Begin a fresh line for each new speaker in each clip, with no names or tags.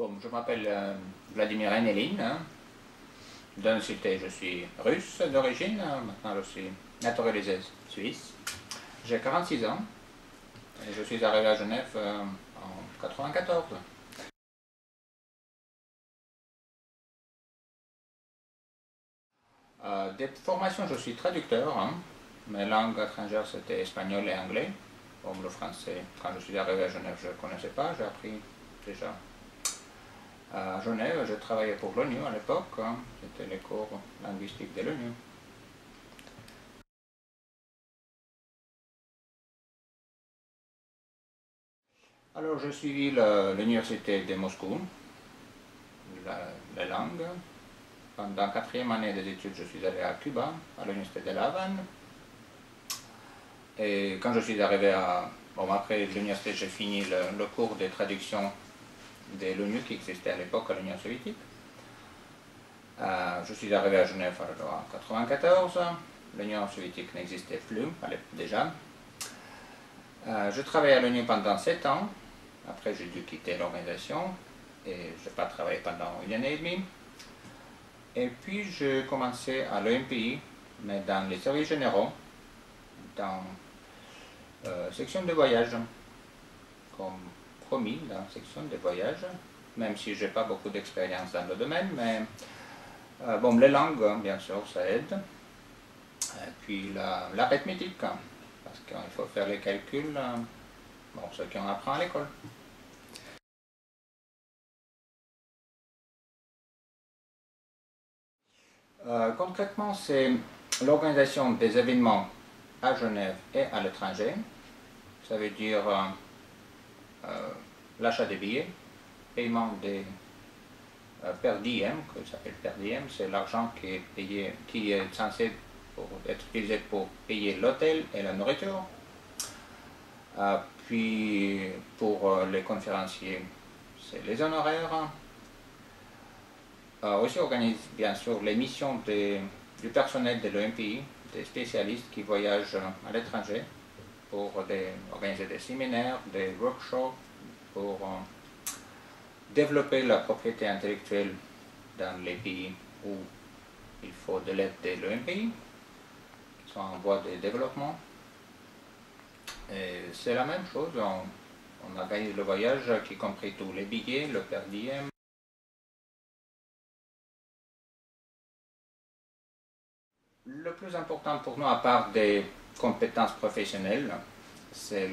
Bon, je m'appelle Vladimir Enelin. Hein. De nationalité, je suis russe d'origine. Maintenant, je suis naturalisé suisse. J'ai 46 ans et je suis arrivé à Genève en 1994. Des formations, je suis traducteur. Hein. Mes langues étrangères, c'était espagnol et anglais. Bon, le français, quand je suis arrivé à Genève, je ne connaissais pas. J'ai appris déjà à Genève. Je travaillais pour l'ONU à l'époque. Hein. C'était les cours linguistiques de l'ONU. Alors, j'ai suivi l'université de Moscou, la langue. Pendant la 4e année des études, je suis allé à Cuba, à l'université de La Havane. Et quand je suis arrivé Bon, après l'université, j'ai fini le cours de traduction de l'ONU qui existait à l'époque à l'Union soviétique. Je suis arrivé à Genève en 1994. L'Union soviétique n'existait plus déjà. Je travaillais à l'ONU pendant 7 ans. Après, j'ai dû quitter l'organisation et je n'ai pas travaillé pendant 1 année et demie. Et puis, j'ai commencé à l'OMPI, mais dans les services généraux, dans la section de voyage, comme promis dans la section de voyage, même si je n'ai pas beaucoup d'expérience dans le domaine, mais bon, les langues, bien sûr, ça aide. Et puis l'arithmétique, parce qu'il faut faire les calculs, bon, ce qu'on apprend à l'école. Concrètement, c'est l'organisation des événements à Genève et à l'étranger. Ça veut dire l'achat des billets, paiement des per diem, que ça s'appelle per diem, c'est l'argent qui est payé, qui est censé être utilisé pour payer l'hôtel et la nourriture. Puis pour les conférenciers, c'est les honoraires. Aussi organise bien sûr les missions du personnel de l'OMPI, des spécialistes qui voyagent à l'étranger pour organiser des séminaires, des workshops, pour développer la propriété intellectuelle dans les pays où il faut de l'aide de l'OMPI, qui sont en voie de développement. Et c'est la même chose, on organise le voyage, qui compris tous les billets, le per diem. Le plus important pour nous, à part des compétences professionnelles, c'est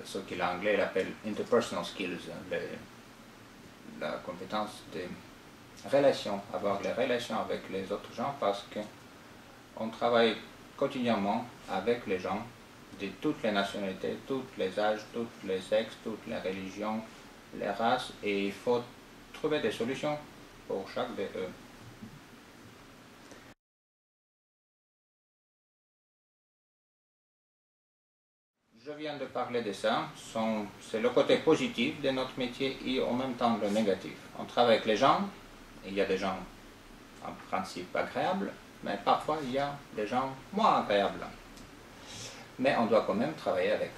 ce qu'il en anglais appelle interpersonal skills, la compétence des relations, avoir les relations avec les autres gens, parce qu'on travaille quotidiennement avec les gens de toutes les nationalités, tous les âges, tous les sexes, toutes les religions, les races, et il faut trouver des solutions pour chaque d'eux. Je viens de parler de ça, c'est le côté positif de notre métier et en même temps le négatif. On travaille avec les gens, et il y a des gens en principe agréables, mais parfois il y a des gens moins agréables. Mais on doit quand même travailler avec.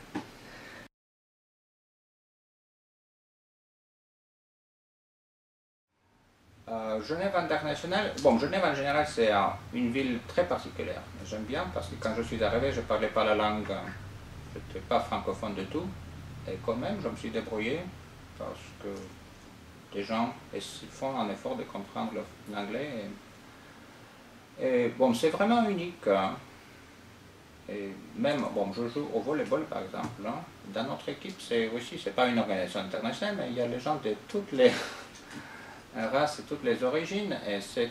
Genève internationale, bon, Genève en général c'est une ville très particulière. J'aime bien parce que quand je suis arrivé, je ne parlais pas la langue. Je n'étais pas francophone du tout, et quand même je me suis débrouillé parce que les gens font un effort de comprendre l'anglais. Et bon, c'est vraiment unique. Hein. Et même, bon, je joue au volleyball par exemple. Hein. Dans notre équipe, c'est pas une organisation internationale, mais il y a les gens de toutes les races et toutes les origines, et c'est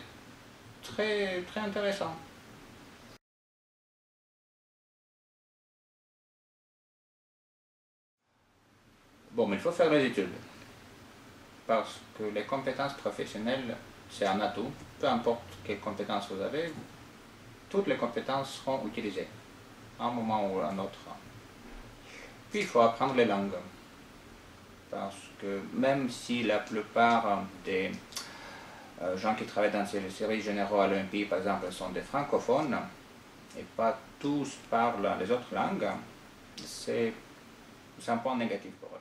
très, très intéressant. Bon, mais il faut faire les études, parce que les compétences professionnelles, c'est un atout. Peu importe quelles compétences vous avez, toutes les compétences seront utilisées, à un moment ou à un autre. Puis il faut apprendre les langues, parce que même si la plupart des gens qui travaillent dans les services généraux à l'OMPI, par exemple, sont des francophones, et pas tous parlent les autres langues, c'est un point négatif pour eux.